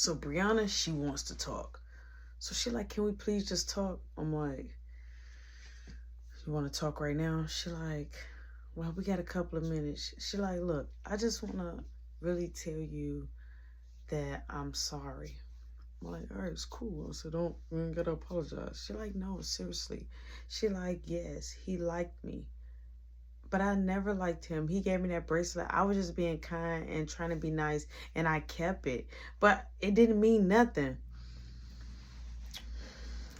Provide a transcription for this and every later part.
So Brianna, she wants to talk. So she like, can we please just talk? I'm like, you want to talk right now? She like, well, we got a couple of minutes. She like, look, I just want to really tell you that I'm sorry. I'm like, all right, it's cool. I said, you ain't gotta apologize. She like, no, seriously. She like, yes, he liked me. But I never liked him. He gave me that bracelet. I was just being kind and trying to be nice, and I kept it. But it didn't mean nothing.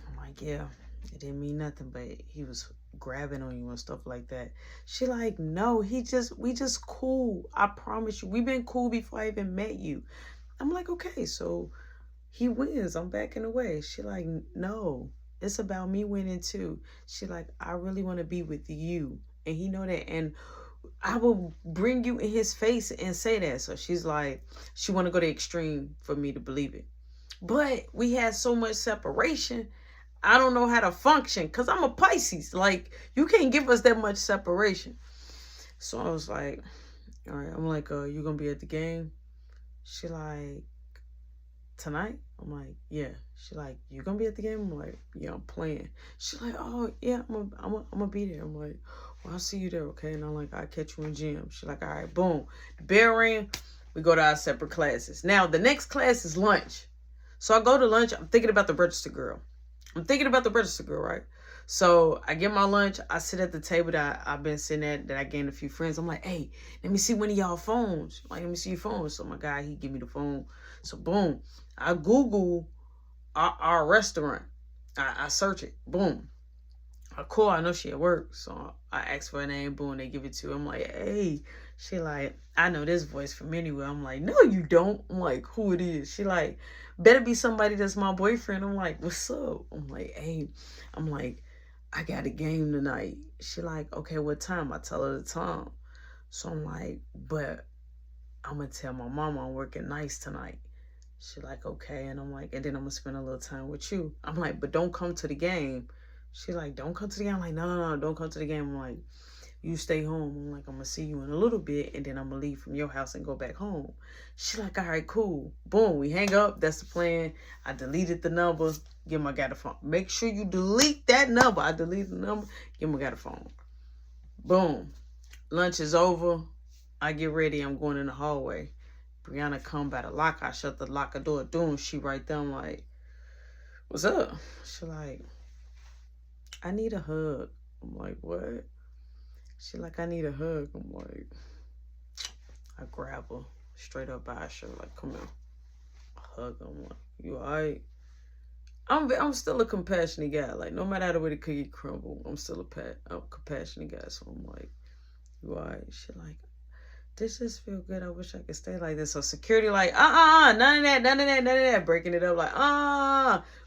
I'm like, yeah, it didn't mean nothing, but he was grabbing on you and stuff like that. She like, no, we just cool. I promise you. We've been cool before I even met you. I'm like, okay, so he wins. I'm backing away. She like, no, it's about me winning too. She like, I really want to be with you. And he know that. And I will bring you in his face and say that. So she's like, she want to go to extreme for me to believe it. But we had so much separation. I don't know how to function because I'm a Pisces. Like, you can't give us that much separation. So I was like, all right. I'm like, you going to be at the game? She like, tonight? I'm like, yeah. She like, you gonna be at the game? I'm like, yeah, I'm playing. She like, oh yeah, I'm gonna be there. I'm like, well, I'll see you there, okay? And I'm like, I'll catch you in gym. She like, all right, boom. The bell ring, we go to our separate classes. Now the next class is lunch. So I go to lunch. I'm thinking about the register girl. Right? So I get my lunch. I sit at the table that I've been sitting at, that I gained a few friends. I'm like, hey, let me see one of y'all phones. Like, let me see your phone. So my guy, he give me the phone. So boom, I Google our restaurant. I search it. Boom. I call. I know she at work. So I ask for her name. Boom, they give it to her. I'm like, hey. She like, I know this voice from anywhere. I'm like, no, you don't. I'm like, who it is? She like, better be somebody that's my boyfriend. I'm like, what's up? I'm like, hey. I'm like, I got a game tonight. She like, okay, what time? I tell her the time. So I'm like, but I'm going to tell my mama I'm working nights tonight. She like, okay. And I'm like, and then I'm going to spend a little time with you. I'm like, but don't come to the game. She like, don't come to the game. I'm like, no, don't come to the game. I'm like, you stay home. I'm like, I'm going to see you in a little bit, and then I'm going to leave from your house and go back home. She like, all right, cool. Boom, we hang up. That's the plan. I deleted the number. Give my guy the phone. Make sure you delete that number. I deleted the number. Give my guy the phone. Boom. Lunch is over. I get ready. I'm going in the hallway. Brianna come by the locker. I shut the locker door. Doom, she right there. I'm like, what's up? She like, I need a hug. I'm like, what? She like, I need a hug. I'm like, I grab her straight up by her shirt. Like, come here. Hug her. I'm like, you all right? I'm still a compassionate guy. Like, no matter how the way the cookie crumble, I'm still a compassionate guy. So I'm like, you all right? She like, this just feel good. I wish I could stay like this. So security like, none of that. Breaking it up like,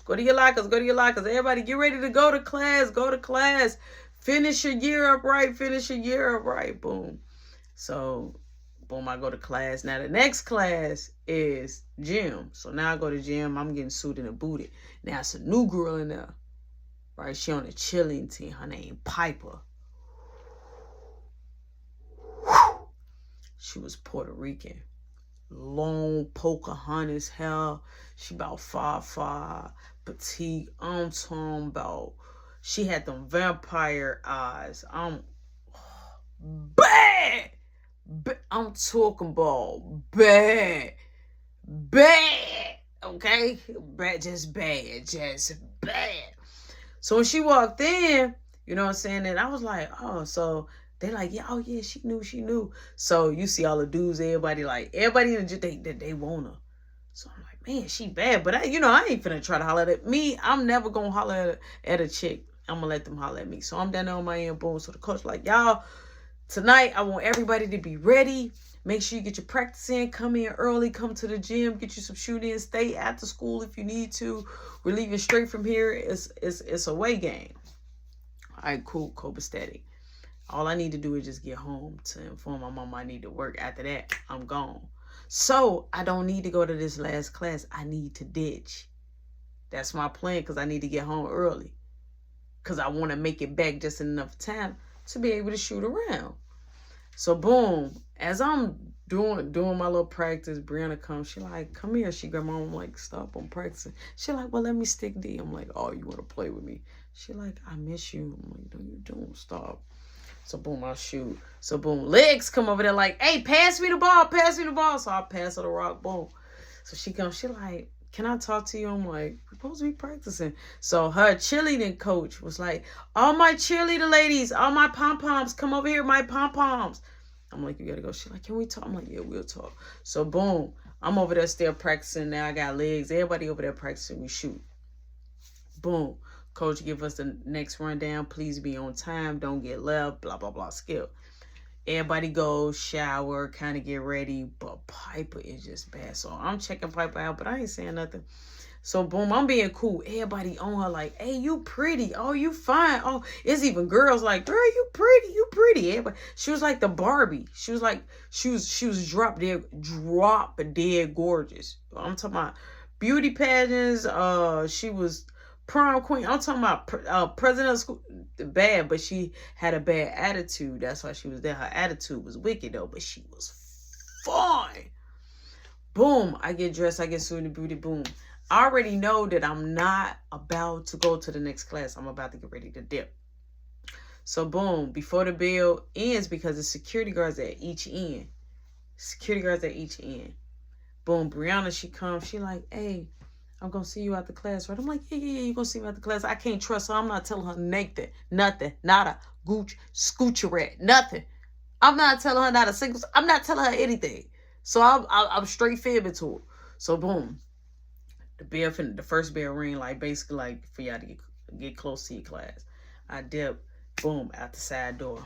go to your lockers. Everybody get ready to go to class. Finish your year up right. Boom. So, boom, I go to class. Now, the next class is gym. So now I go to gym. I'm getting suited and booted. Now, it's a new girl in there, right? She on the chilling team. Her name Piper. She was Puerto Rican. Long Pocahontas hair. She about 5'5", petite. I'm talking about, she had them vampire eyes. Bad. I'm talking about bad. Okay? Just bad. So when she walked in, you know what I'm saying? And I was like, oh, so they like, yeah, oh yeah, she knew. So you see all the dudes, everybody in the gym, they want her. So I'm like, man, she bad. But I ain't finna try to holler at me. I'm never gonna holler at a chick. I'm gonna let them holler at me. So I'm down there on my end, boom. So the coach like, y'all, tonight I want everybody to be ready. Make sure you get your practice in. Come in early. Come to the gym. Get you some shoot-ins. Stay after school if you need to. We're leaving straight from here. It's a away game. All right, cool. Copacetic. All I need to do is just get home to inform my mom I need to work. After that, I'm gone. So I don't need to go to this last class. I need to ditch. That's my plan because I need to get home early. Because I want to make it back just enough time to be able to shoot around. So boom, as I'm doing my little practice. Brianna comes. She like, come here. She grab my arm. I'm like, stop. I'm practicing. She like, well, let me stick D. I'm like, oh, you want to play with me? She like, I miss you. I'm like, no, you don't. Stop. So boom, I shoot. So boom, legs come over there like, hey, pass me the ball. Pass me the ball. So I pass her the rock. Boom. So she comes. She like, can I talk to you? I'm like, we're supposed to be practicing. So her cheerleading coach was like, all my cheerleader ladies, all my pom-poms, come over here, my pom-poms. I'm like, you gotta go. She's like, can we talk? I'm like, yeah, we'll talk. So boom, I'm over there still practicing. Now I got legs. Everybody over there practicing. We shoot. Boom. Coach give us the next rundown. Please be on time. Don't get left. Blah, blah, blah. Skill. Everybody goes, shower, kind of get ready. But Piper is just bad. So I'm checking Piper out, but I ain't saying nothing. So boom, I'm being cool. Everybody on her like, hey, you pretty. Oh, you fine. Oh, it's even girls like, girl, you pretty. You pretty. Everybody. She was like the Barbie. She was like, she was drop dead gorgeous. I'm talking about beauty pageants. She was prom queen. I'm talking about president of school. Bad, but she had a bad attitude. That's why she was there. Her attitude was wicked though, but she was fine. Boom, I get dressed. I get suited, booty. Boom. I already know that I'm not about to go to the next class. I'm about to get ready to dip. So boom, before the bell ends, because the security guards at each end. Security guards at each end. Boom, Brianna, she comes. She like, hey, I'm going to see you at the class, right? I'm like, yeah, you're going to see me at the class. I can't trust her. I'm not telling her nothing, nada, gooch, scoocherette, nothing. I'm not telling her not a single, I'm not telling her anything. So I'm straight fibbing to her. So boom, the first bell ring, like basically like for y'all to get close to your class. I dip, boom, out the side door.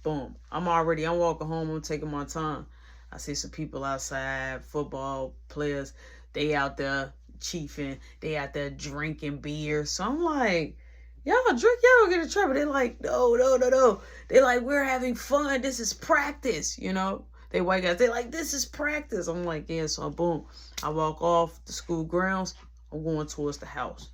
Boom. I'm walking home. I'm taking my time. I see some people outside, football players. They out there chiefing. They out there drinking beer. So I'm like, y'all drink, y'all get in trouble. They're like, no. They're like, we're having fun. This is practice, you know. They white guys, they're like, this is practice. I'm like, yeah, so boom. I walk off the school grounds. I'm going towards the house.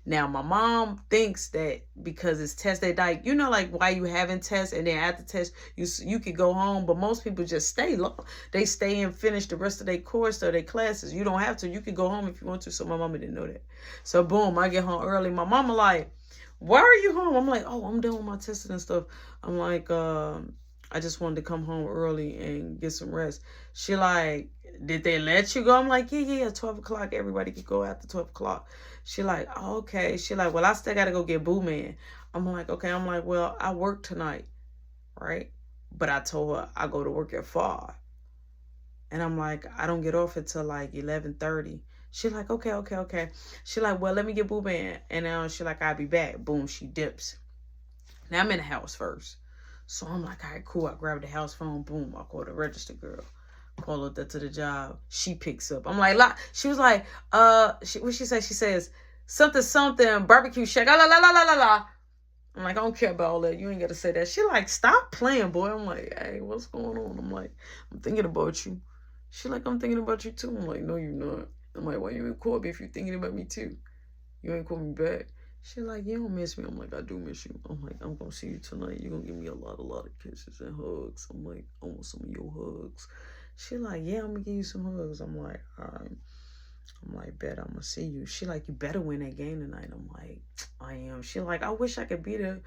Now, my mom thinks that because it's test day, like, you know, like why you having tests and then after test, you could go home. But most people just stay long. They stay and finish the rest of their course or their classes. You don't have to. You could go home if you want to. So my mama didn't know that. So boom, I get home early. My mama like, why are you home? I'm like, oh, I'm done with my testing and stuff. I'm like, I just wanted to come home early and get some rest. She like, did they let you go? I'm like, yeah, 12 o'clock. Everybody could go after 12 o'clock. She like, oh, okay. She like, well, I still got to go get Boo Man. I'm like, okay. I'm like, well, I work tonight, right? But I told her I go to work at 5. And I'm like, I don't get off until like 11:30. She like, okay. She like, well, let me get Boo Man. And now she like, I'll be back. Boom, she dips. Now I'm in the house first. So I'm like, all right, cool. I grab the house phone. Boom, I call the register girl. Call her to the job. She picks up. I'm like, she was like, what she say? She says, something, barbecue shack. La. I'm like, I don't care about all that. You ain't got to say that. She like, stop playing, boy. I'm like, hey, what's going on? I'm like, I'm thinking about you. She like, I'm thinking about you too. I'm like, no, you're not. I'm like, why you ain't call me if you're thinking about me too? You ain't call me back. She like, you don't miss me. I'm like, I do miss you. I'm like, I'm going to see you tonight. You're going to give me a lot of kisses and hugs. I'm like, I want some of your hugs. She like, yeah, I'm going to give you some hugs. I'm like, all right. I'm like, bet I'm going to see you. She like, you better win that game tonight. I'm like, I am. She like, I wish I could be there.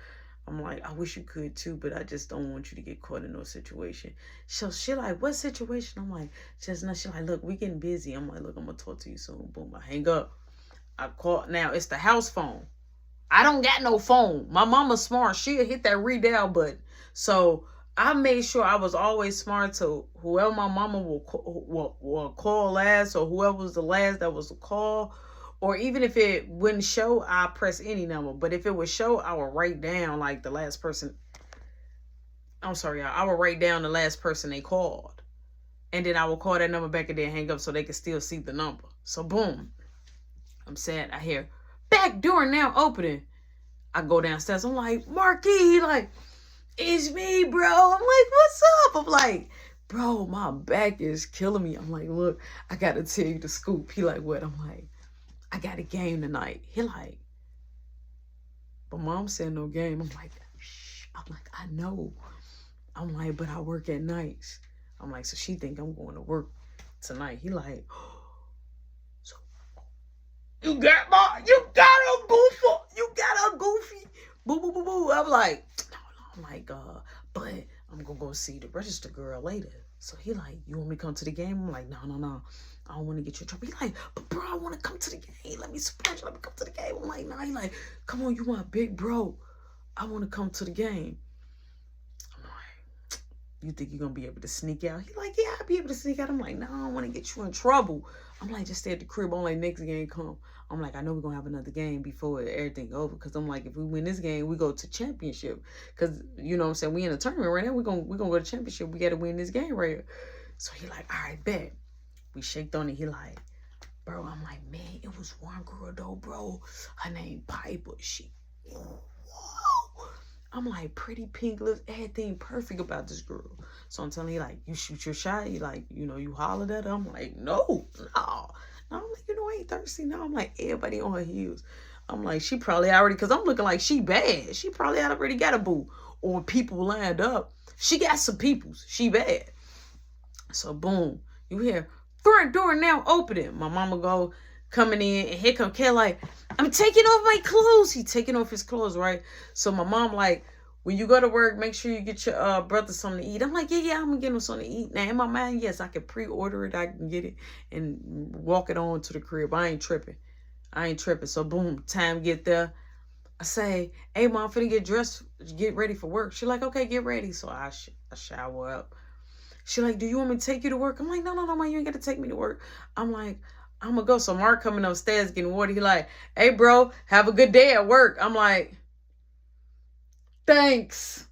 I'm like, I wish you could too, but I just don't want you to get caught in no situation. So she like, what situation? I'm like, just not. She like, look, we getting busy. I'm like, look, I'm going to talk to you soon. Boom, I hang up. I call. Now, it's the house phone. I don't got no phone. My mama's smart. She'll hit that redial button. So I made sure I was always smart to whoever my mama will call last, or whoever was the last that was a call. Or even if it wouldn't show, I press any number. But if it would show, I would write down like the last person. I'm sorry, y'all. I would write down the last person they called. And then I would call that number back and then hang up so they could still see the number. So boom. I'm sad. I hear back door now opening. I go downstairs. I'm like, Marquis, like, it's me, bro. I'm like, what's up? I'm like, bro, my back is killing me. I'm like, look, I got to tell you the scoop. He like, what? I'm like, I got a game tonight. He like, but mom said no game. I'm like, shh. I'm like, I know. I'm like, but I work at nights. I'm like, so she think I'm going to work tonight. He like, so you got a goofy. Boo, boo, boo, boo. I'm like, no. I'm like, but I'm going to go see the register girl later. So he like, you want me to come to the game? I'm like, no. I don't want to get you in trouble. He like, but bro, I want to come to the game. Let me surprise you. Let me come to the game. I'm like, nah. He like, come on, you my big bro. I want to come to the game. I'm like, you think you're going to be able to sneak out? He like, yeah, I'll be able to sneak out. I'm like, no, I don't want to get you in trouble. I'm like, just stay at the crib. I'm like, next game come. I'm like, I know we're going to have another game before everything over. Because I'm like, if we win this game, we go to championship. Because, you know what I'm saying, we in a tournament right now. We're gonna go to championship. We got to win this game right here. So he like, all right, bet. We shaked on it. He like, bro, I'm like, man, it was one girl though, bro. Her name Piper. She, whoa. I'm like, pretty pink lips, everything perfect about this girl. So I'm telling you, like, you shoot your shot. You like, you know, you hollered at her. I'm like, no. I'm like, you know, I ain't thirsty. No, I'm like, everybody on her heels. I'm like, she probably already, because I'm looking like she bad. She probably already got a boo. Or people lined up. She got some peoples. She bad. So boom, you hear, front door now opening. My mama go coming in, and here come Kel like, I'm taking off my clothes. He taking off his clothes, right? So my mom like, when you go to work, make sure you get your brother something to eat. I'm like, yeah, I'm gonna get him something to eat. Now in my mind, yes, I can pre-order it. I can get it and walk it on to the crib. I ain't tripping. So boom, time get there. I say, hey, mom, I'm finna get dressed, get ready for work. She like, okay, get ready. So I shower up. She like, do you want me to take you to work? I'm like, no, mom, you ain't got to take me to work. I'm like, I'm going to go. So Mark coming upstairs getting water. He like, hey, bro, have a good day at work. I'm like, thanks.